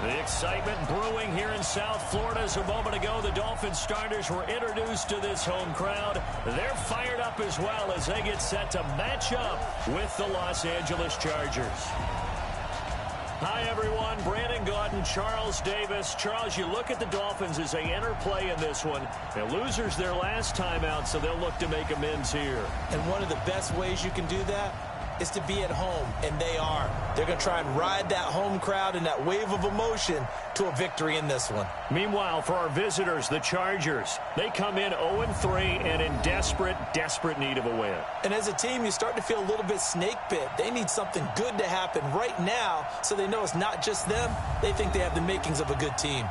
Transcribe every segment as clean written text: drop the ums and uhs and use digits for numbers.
The excitement brewing here in South Florida. As a moment ago, the Dolphins starters were introduced to this home crowd. They're fired up as well as they get set to match up with the Los Angeles Chargers. Hi, everyone. Brandon Gaudin, Charles Davis. Charles, you look at the Dolphins as they enter play in this one. They're losers their last time out, so they'll look to make amends here. And one of the best ways you can do that is to be at home, and they are. They're going to try and ride that home crowd and that wave of emotion to a victory in this one. Meanwhile, for our visitors, the Chargers, they come in 0-3 and in desperate need of a win. And as a team, you start to feel a little bit snake bit. They need something good to happen right now so they know it's not just them. They think they have the makings of a good team.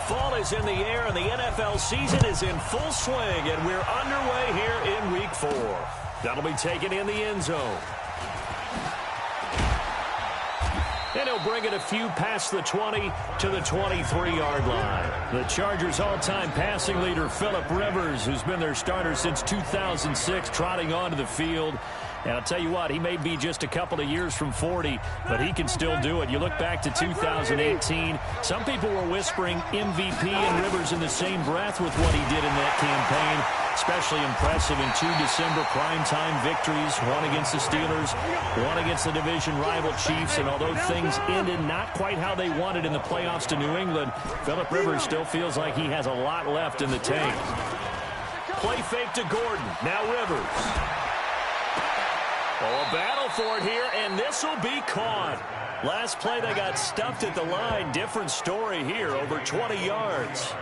Fall is in the air, and the NFL season is in full swing, and we're underway here in Week 4. That'll be taken in the end zone. And he'll bring it a few past the 20 to the 23-yard line. The Chargers' all-time passing leader, Phillip Rivers, who's been their starter since 2006, trotting onto the field. And I'll tell you what, he may be just a couple of years from 40, but he can still do it. You look back to 2018, some people were whispering MVP and Rivers in the same breath with what he did in that campaign. Especially impressive in 2 December primetime victories, one against the Steelers, one against the division rival Chiefs. And although things ended not quite how they wanted in the playoffs to New England, Phillip Rivers still feels like he has a lot left in the tank. Play fake to Gordon. Now Rivers. Oh, a battle for it here, and this will be caught. Last play, they got stuffed at the line. Different story here, over 20 yards.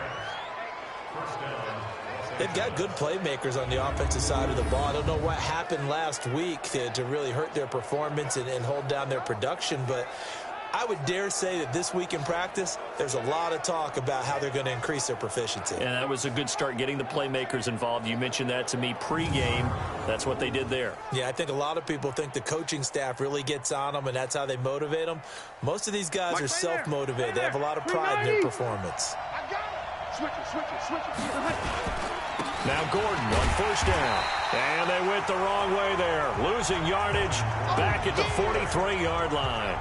They've got good playmakers on the offensive side of the ball. I don't know what happened last week to really hurt their performance and hold down their production, but I would dare say that this week in practice, there's a lot of talk about how they're going to increase their proficiency. And that was a good start, getting the playmakers involved. You mentioned that to me pregame. That's what they did there. Yeah, I think a lot of people think the coaching staff really gets on them, and that's how they motivate them. Most of these guys are self-motivated. They have a lot of pride in their performance. Switch it. Now Gordon on first down. And they went the wrong way there. Losing yardage back at the 43-yard line.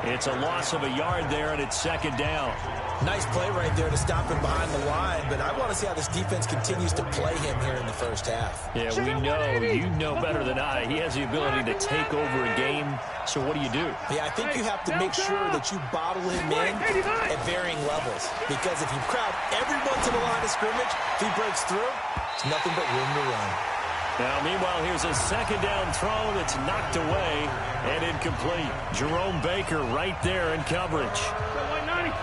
It's a loss of a yard there, and it's second down. Nice play right there to stop him behind the line, but I want to see how this defense continues to play him here in the first half. Yeah, we know, you know better than I, he has the ability to take over a game. So what do? Yeah, I think you have to make sure that you bottle him in at varying levels, because if you crowd everyone to the line of scrimmage, if he breaks through, it's nothing but room to run. Now, meanwhile, here's a second down throw that's knocked away and incomplete. Jerome Baker right there in coverage.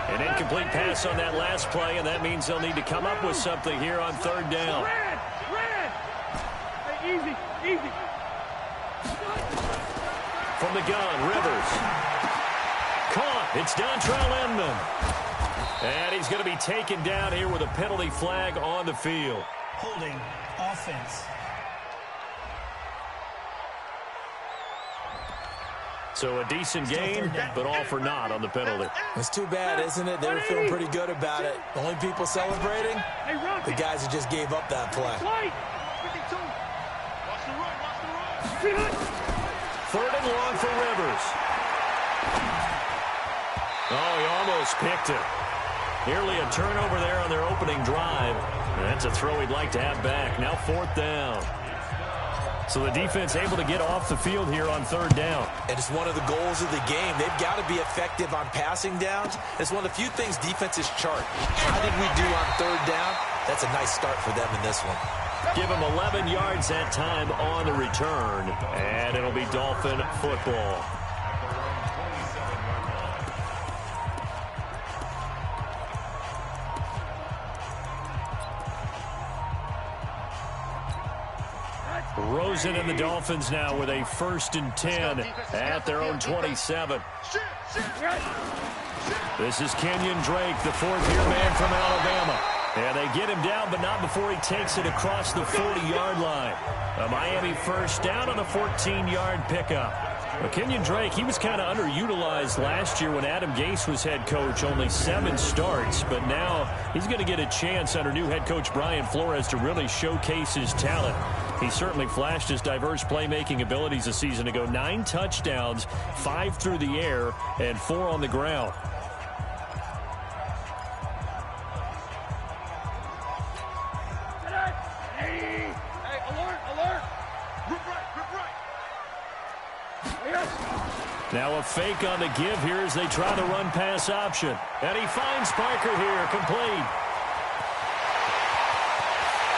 An incomplete pass on that last play, and that means they'll need to come up with something here on third down. Red. Hey, easy. From the gun, Rivers. Caught. It's Dontrell Inman. And he's going to be taken down here with a penalty flag on the field. Holding offense. So a decent gain, but all for naught on the penalty. It's too bad, isn't it? They were feeling pretty good about it. Only people celebrating, the guys who just gave up that play. Third and long for Rivers. Oh, he almost picked it. Nearly a turnover there on their opening drive. And that's a throw he'd like to have back. Now fourth down. So the defense able to get off the field here on third down. And it's one of the goals of the game. They've got to be effective on passing downs. It's one of the few things defenses chart. How did we do on third down? That's a nice start for them in this one. Give them 11 yards that time on the return. And it'll be Dolphin football. Rosen and the Dolphins now with a 1st and 10 at their own 27. This is Kenyon Drake, the fourth-year man from Alabama. And they get him down, but not before he takes it across the 40-yard line. A Miami first down on a 14-yard pickup. Well, Kenyon Drake, he was kind of underutilized last year when Adam Gase was head coach, only 7 starts. But now he's going to get a chance under new head coach Brian Flores to really showcase his talent. He certainly flashed his diverse playmaking abilities a season ago. 9 touchdowns, 5 through the air, and 4 on the ground. Now a fake on the give here as they try the run-pass option. And he finds Parker here, complete.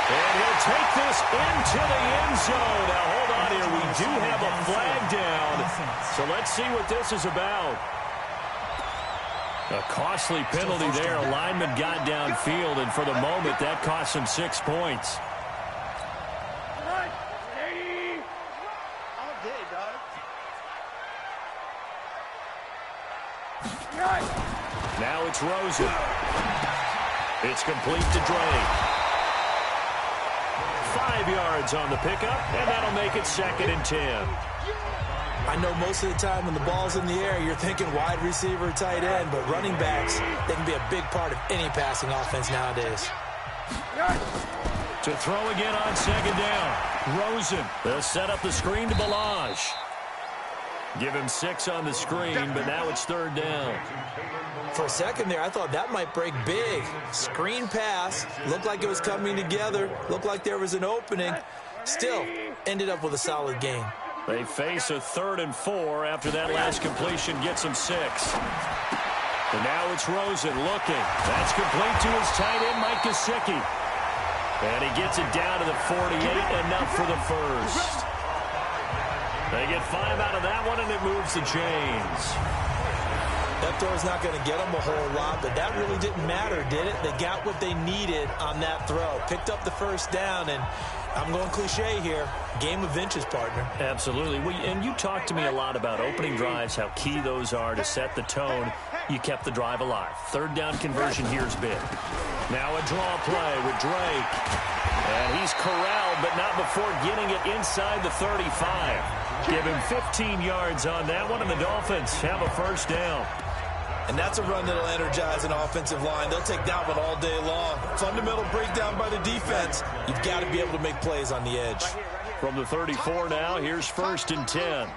And he'll take this into the end zone. Now, hold on here. We do have a flag down. So let's see what this is about. A costly penalty there. A lineman got downfield, and for the moment, that cost him 6 points. Now it's Rosen. It's complete to Drake. 5 yards on the pickup, and that'll make it 2nd and 10. I know most of the time when the ball's in the air, you're thinking wide receiver, tight end, but running backs, they can be a big part of any passing offense nowadays. To throw again on 2nd down. Rosen. They'll set up the screen to Balaj. Give him 6 on the screen, but now it's 3rd down. For a second there, I thought that might break big. Screen pass. Looked like it was coming together. Looked like there was an opening. Still, ended up with a solid gain. They face a 3rd and 4 after that last completion gets him 6. And now it's Rosen looking. That's complete to his tight end, Mike Gesicki. And he gets it down to the 48, enough for the first. They get 5 out of that one, and it moves the chains. That throw's not going to get them a whole lot, but that really didn't matter, did it? They got what they needed on that throw. Picked up the first down, and I'm going cliche here. Game of inches, partner. Absolutely. And you talked to me a lot about opening drives, how key those are to set the tone. You kept the drive alive. 3rd down conversion here's big. Now a draw play with Drake. And he's corralled, but not before getting it inside the 35. Give him 15 yards on that one, and the Dolphins have a 1st down. And that's a run that'll energize an offensive line. They'll take that one all day long. Fundamental breakdown by the defense. You've got to be able to make plays on the edge. From the 34 now, here's 1st and 10.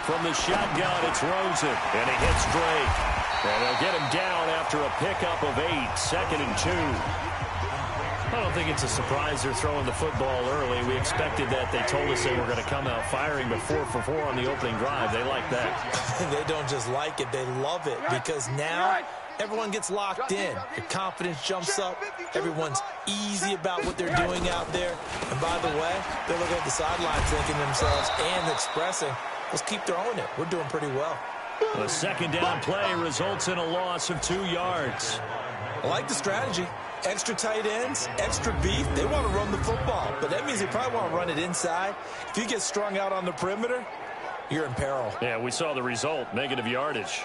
From the shotgun, it's Rosen, and he hits Drake. And they'll get him down after a pickup of 8, 2nd and 2. I don't think it's a surprise they're throwing the football early. We expected that. They told us they were going to come out firing, but 4 for 4 on the opening drive. They like that. They don't just like it, they love it, because now everyone gets locked in. Their confidence jumps up. Everyone's easy about what they're doing out there. And by the way, they're looking at the sidelines thinking themselves and expressing, let's keep throwing it. We're doing pretty well. The 2nd down play results in a loss of 2 yards. I like the strategy. Extra tight ends, extra beef. They want to run the football, but that means they probably want to run it inside. If you get strung out on the perimeter, you're in peril. Yeah, we saw the result, negative yardage.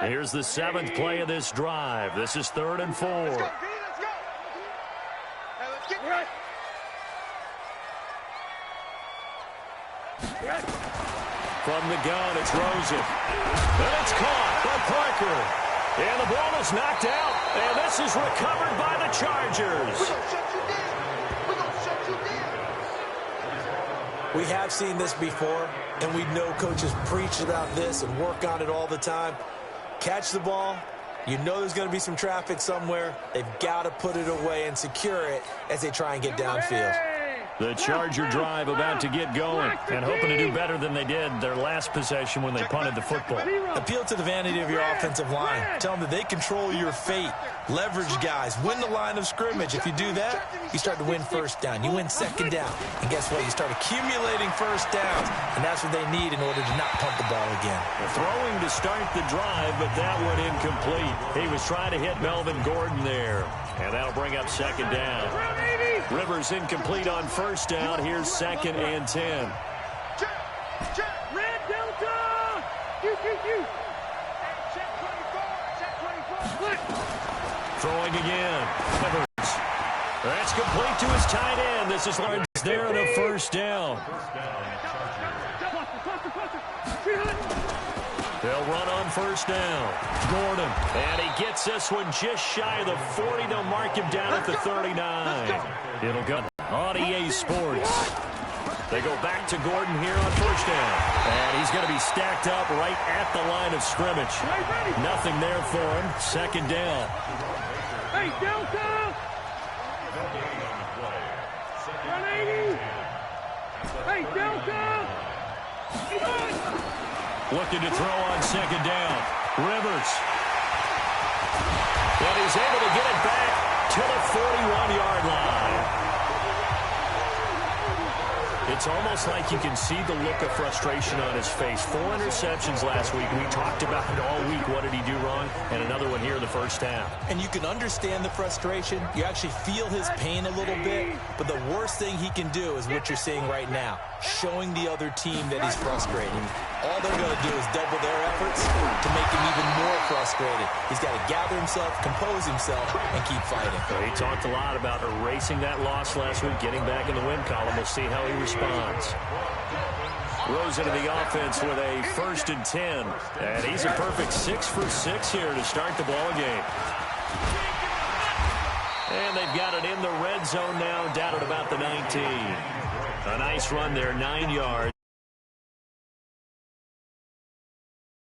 Here's the 7th play of this drive. This is 3rd and 4. Let's go. From the gun, it's Rosen. And it's caught by Parker. And the ball is knocked out. And this is recovered by the Chargers. We're going to shut you down. We have seen this before, and we know coaches preach about this and work on it all the time. Catch the ball. You know there's going to be some traffic somewhere. They've got to put it away and secure it as they try and get downfield. The Charger drive about to get going and hoping to do better than they did their last possession when they punted the football. Appeal to the vanity of your offensive line. Tell them that they control your fate. Leverage guys. Win the line of scrimmage. If you do that, you start to win 1st down. You win 2nd down. And guess what? You start accumulating 1st downs, and that's what they need in order to not punt the ball again. Throwing to start the drive, but that one incomplete. He was trying to hit Melvin Gordon there. And that'll bring up 2nd down. Rivers incomplete on 1st down. Here's 2nd and 10. Red Delta! You. Check 24. Throwing throwing again. Rivers. That's complete to his tight end. This is Lawrence there on a first down. They'll run on first down. Gordon. And he gets this one just shy of the 40. They'll mark him down at the 39. It'll go on EA Sports. They go back to Gordon here on first down. And he's going to be stacked up right at the line of scrimmage. Nothing there for him. Second down. Hey, Delta! 180! Hey, Delta! Looking to throw on second down. Rivers. And he's able to get it back to the 41-yard line. It's almost like you can see the look of frustration on his face. 4 interceptions last week. We talked about it all week. What did he do wrong? And another one here in the first half. And you can understand the frustration. You actually feel his pain a little bit. But the worst thing he can do is what you're seeing right now, showing the other team that he's frustrated. All they're going to do is double their efforts to make him even more frustrated. He's got to gather himself, compose himself, and keep fighting. Well, he talked a lot about erasing that loss last week, getting back in the win column. We'll see how he responds. Rose into the offense with a 1st and 10. And he's a perfect 6 for 6 here to start the ball game. And they've got it in the red zone now, down at about the 19. A nice run there, 9 yards.